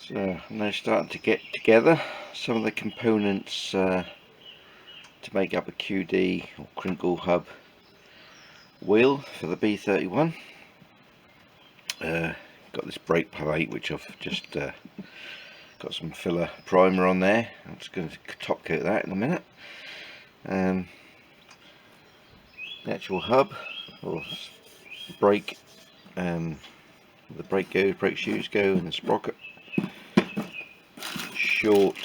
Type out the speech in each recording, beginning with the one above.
So I'm now starting to get together some of the components to make up a QD or crinkle hub wheel for the B31. Got this brake plate which I've just got some filler primer on there. I'm just going to top coat that in a minute. The actual hub or brake, the brake shoes go, and the sprocket, short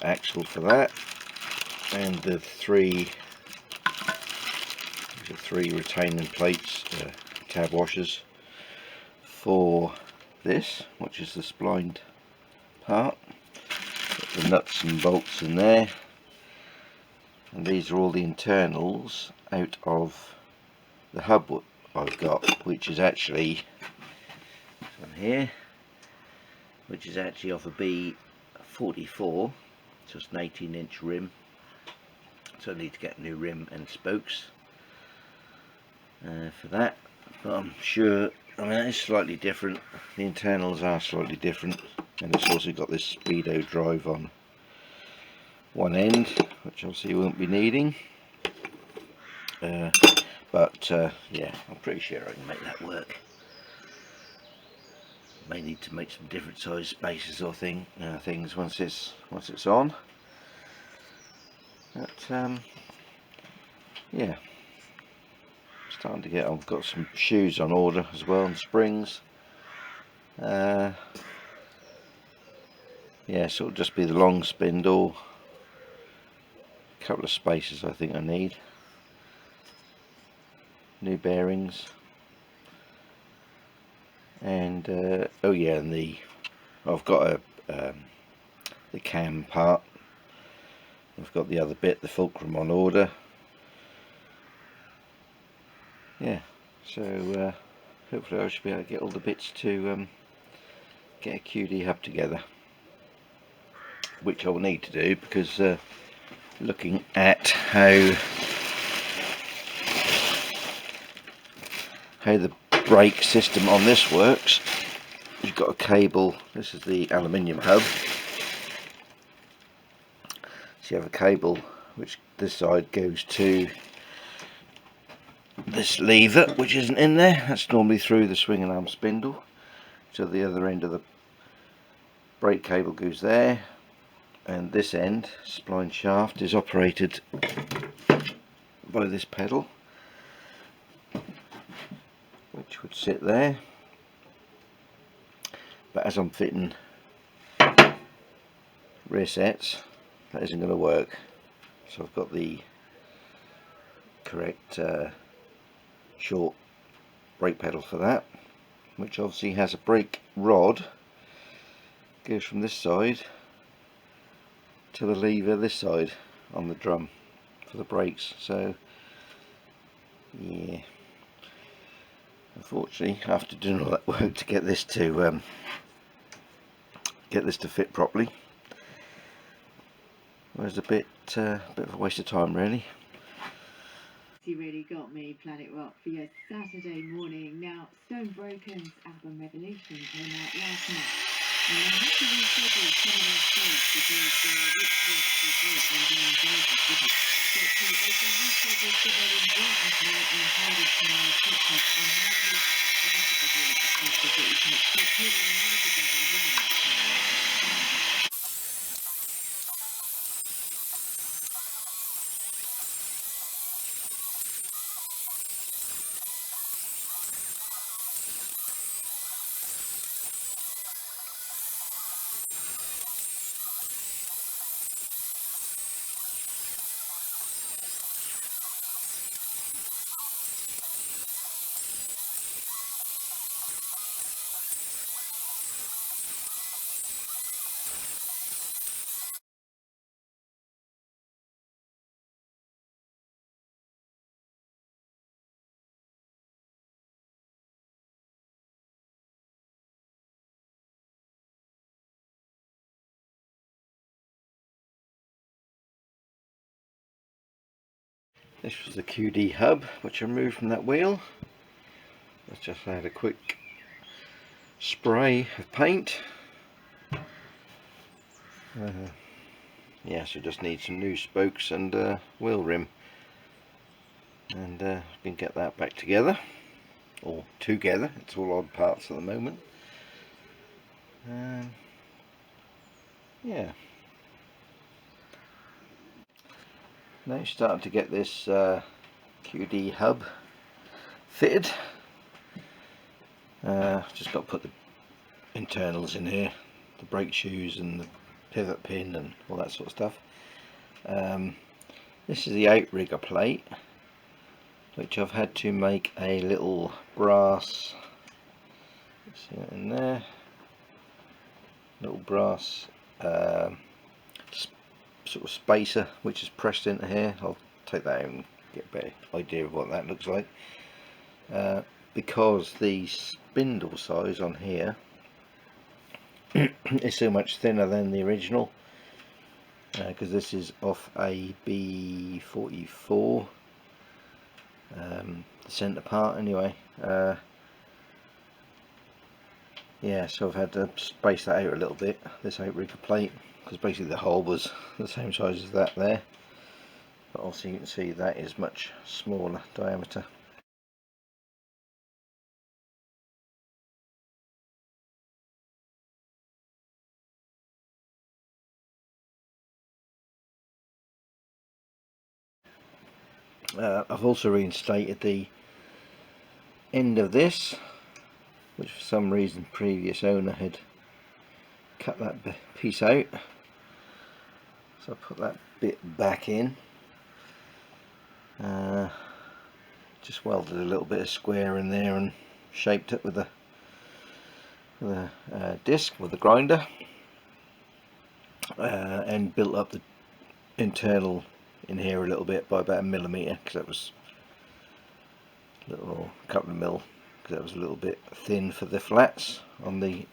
axle for that, and the three retaining plates, tab washers for this, which is the splined part. Got the nuts and bolts in there, and these are all the internals out of the hub I've got, which is actually from here, which is actually off a B44, just an 18-inch rim, so I need to get a new rim and spokes for that. But I'm sure, I mean, it's slightly different, the internals are slightly different, and it's also got this speedo drive on one end, which obviously you won't be needing, but yeah, I'm pretty sure I can make that work. May need to make some different size spaces or things once it's on, but yeah, starting to get. I've got some shoes on order as well, and springs. Yeah, so it'll just be the long spindle, a couple of spaces I think I need, new bearings, and oh yeah, and I've got the cam part. I've got the other bit, the fulcrum, on order. Yeah, so hopefully I should be able to get all the bits to get a QD hub together, which I will need to do because looking at how the brake system on this works, you've got a cable. This is the aluminium hub, so you have a cable which this side goes to this lever, which isn't in there. That's normally through the swing and arm spindle. So the other end of the brake cable goes there, and this end, spline shaft, is operated by this pedal, which would sit there. But as I'm fitting rear sets, that isn't going to work. So I've got the correct short brake pedal for that, which obviously has a brake rod, goes from this side to the lever this side on the drum for the brakes. So yeah, unfortunately after doing all that work to get this to fit properly, it was a bit of a waste of time really. You really got me, Planet Rock, for your Saturday morning. Now, Stone Broken's album Revelation came out last month, and I had to reschedule some of those shows because Rich lost his voice and didn't enjoy it, didn't. But they've been rescheduled for their important night in Cardiff Canal TikTok on Monday. So this is the deal at the club, so that you can expect Peter and me together, you know. This was the QD hub which I removed from that wheel. Let's just add a quick spray of paint. Yeah, so just need some new spokes and wheel rim, and we can get that back together, or together. It's all odd parts at the moment. Yeah, now starting to get this QD hub fitted. Just got to put the internals in here, the brake shoes and the pivot pin and all that sort of stuff. This is the outrigger plate, which I've had to make a little brass, see that in there, little brass sort of spacer which is pressed into here. I'll take that out and get a better idea of what that looks like, because the spindle size on here is so much thinner than the original, because this is off a B34, the centre part anyway. Yeah, so I've had to space that out a little bit, this outrigger plate, because basically the hole was the same size as that there, but also you can see that is much smaller diameter. I've also reinstated the end of this, which for some reason previous owner had cut that piece out, so I put that bit back in, just welded a little bit of square in there and shaped it with a disc with a grinder, and built up the internal in here a little bit by about 1 millimetre, because that was a couple of mil, because that was a little bit thin for the flats on the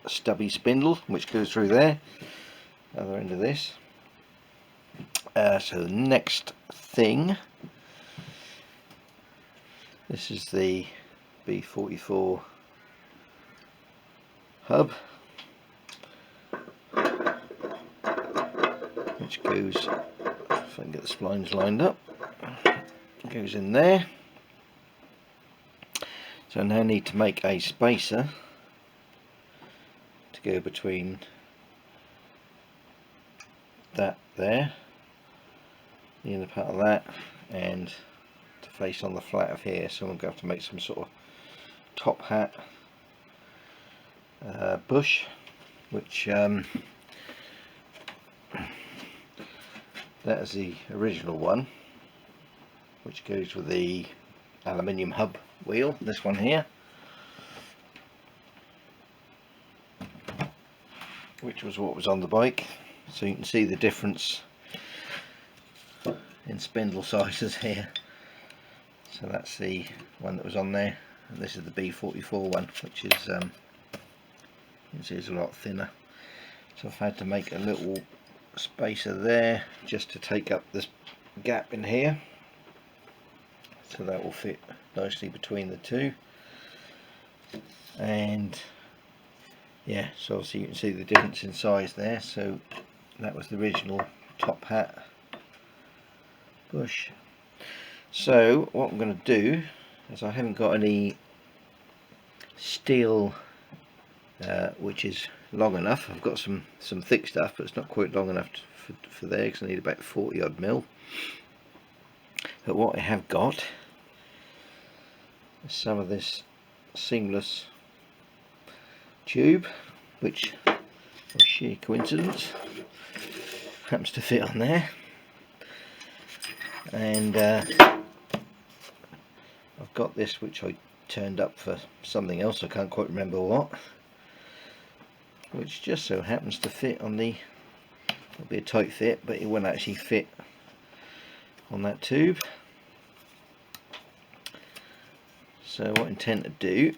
stubby spindle which goes through there, other end of this. So the next thing, this is the B44 hub, which goes, if I can get the splines lined up, goes in there. So I now need to make a spacer to go between that there, the inner part of that, and to face on the flat of here. So I'm going to have to make some sort of top hat bush, which that is the original one, which goes with the aluminium hub wheel, this one here, which was what was on the bike. So you can see the difference in spindle sizes here. So that's the one that was on there, and this is the B44 one, which is you can see it's a lot thinner. So I've had to make a little spacer there just to take up this gap in here, so that will fit nicely between the two. And yeah, so obviously you can see the difference in size there. So that was the original top hat bush. So what I'm going to do is, I haven't got any steel which is long enough. I've got some thick stuff, but it's not quite long enough for there, because I need about 40 odd mil. But what I have got is some of this seamless tube, which by sheer coincidence happens to fit on there. And I've got this, which I turned up for something else, I can't quite remember what, which just so happens to fit on the, it'll be a tight fit, but it won't actually fit on that tube. So what I intend to do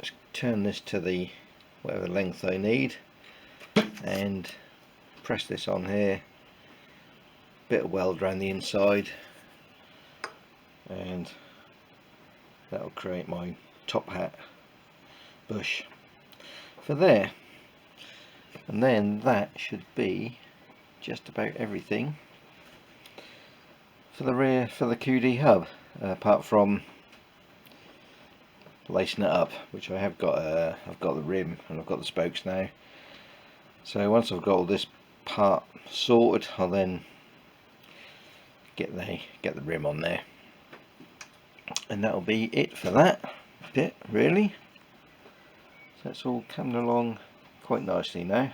is turn this to the whatever length I need, and press this on here, bit of weld around the inside, and that will create my top hat bush for there. And then that should be just about everything for the rear, for the QD hub, apart from lacing it up, which I have got. I've got the rim and I've got the spokes now. So once I've got all this part sorted, I'll then get the rim on there, and that'll be it for that bit really. So it's all coming along quite nicely now.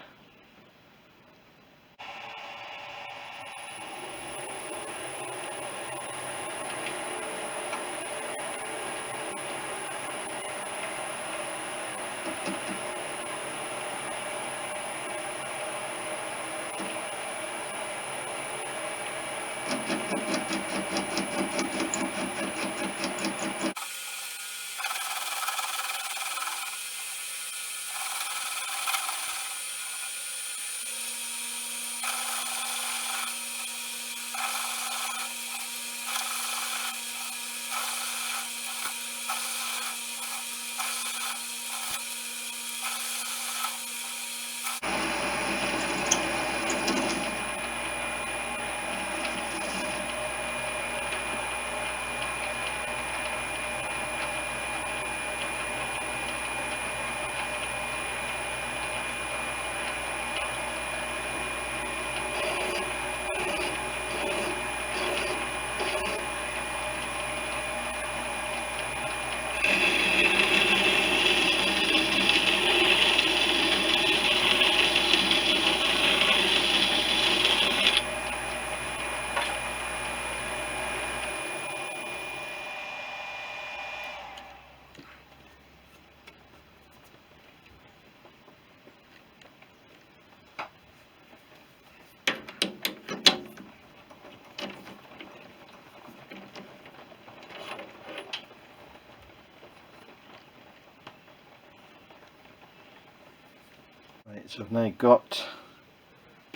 Right, so I've now got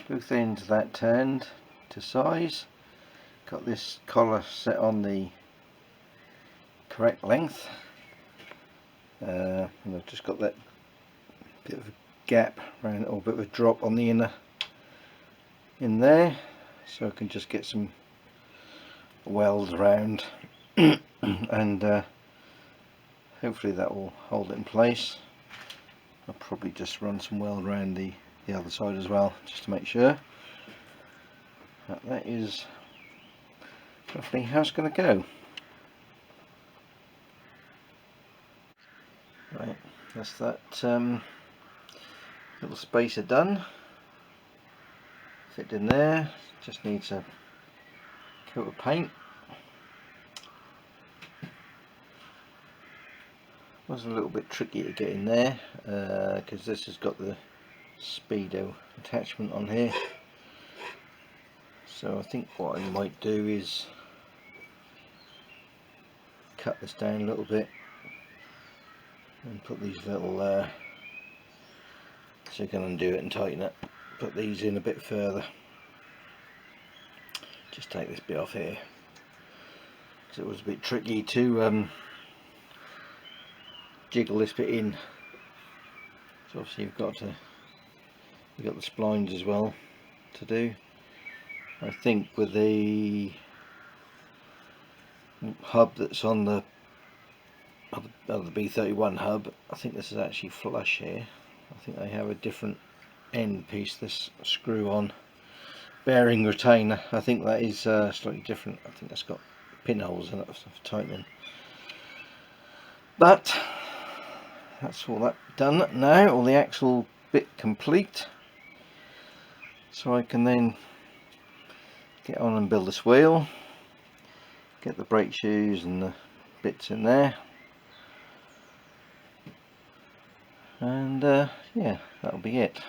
both ends of that turned to size, got this collar set on the correct length, and I've just got that bit of a gap around, or a bit of a drop on the inner in there, so I can just get some welds around and hopefully that will hold it in place. I'll probably just run some weld around the other side as well, just to make sure. That is roughly how it's going to go. Right, that's that little spacer done. Fit in there, just needs a coat of paint. Was a little bit tricky to get in there because this has got the speedo attachment on here, so I think what I might do is cut this down a little bit and put these little so you can undo it and tighten it, put these in a bit further. Just take this bit off here because it was a bit tricky to jiggle this bit in. So obviously you've got the splines as well to do. I think with the hub that's on the B31 hub, I think this is actually flush here. I think they have a different end piece, this screw on bearing retainer. I think that is slightly different. I think that's got pinholes in it for tightening. But that's all that done now, all the axle bit complete, so I can then get on and build this wheel, get the brake shoes and the bits in there, and yeah, that'll be it.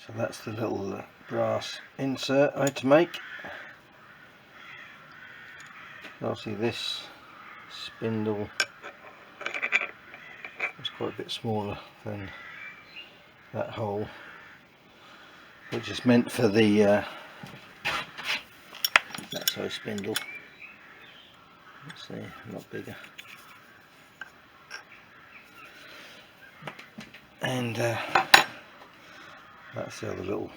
So that's the little brass insert I had to make. Obviously this spindle is quite a bit smaller than that hole, which is meant for the that size spindle. Let's see, a lot bigger. And that's the other little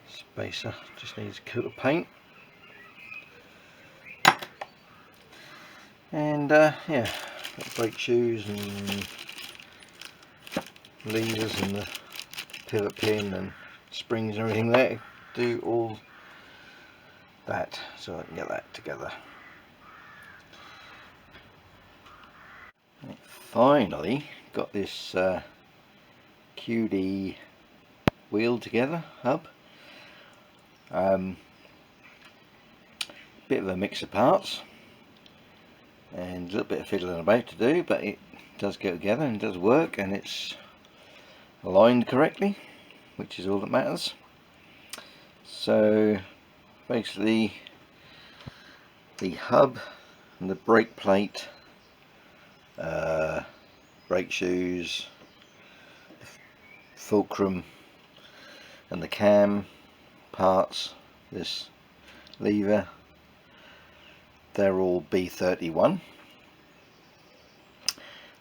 spacer, just needs a coat of paint. And yeah, got brake shoes and levers and the pivot pin and springs and everything there. Do all that so I can get that together. Finally got this QD wheel together, hub. Bit of a mix of parts and a little bit of fiddling about to do, but it does go together and does work, and it's aligned correctly, which is all that matters. So basically the hub and the brake plate, brake shoes, fulcrum and the cam parts, this lever, they're all B31.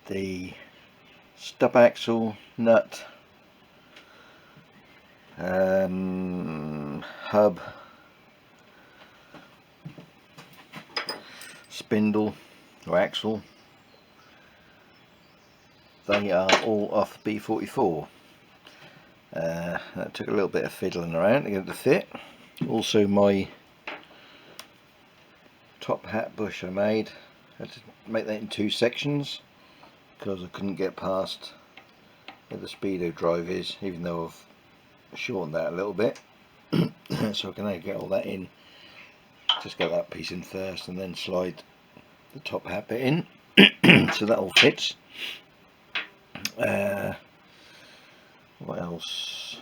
The stub axle, nut, hub, spindle or axle, they are all off B44. That took a little bit of fiddling around to get it to fit. Also my top hat bush I made, I had to make that in 2 sections because I couldn't get past where the speedo drive is, even though I've shortened that a little bit. So I can now get all that in. Just get that piece in first and then slide the top hat bit in. So that all fits. What else?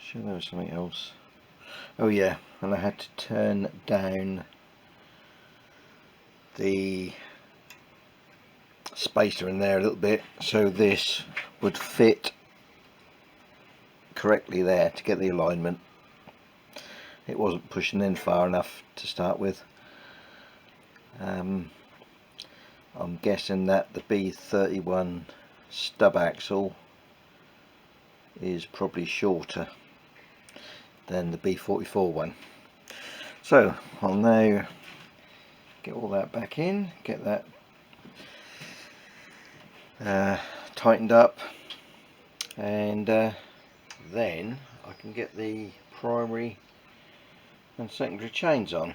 Sure there was something else. Oh yeah, and I had to turn down the spacer in there a little bit so this would fit correctly there to get the alignment. It wasn't pushing in far enough to start with. I'm guessing that the B31 stub axle is probably shorter than the B44 one. So I'll now get all that back in, get that tightened up, and then I can get the primary and secondary chains on.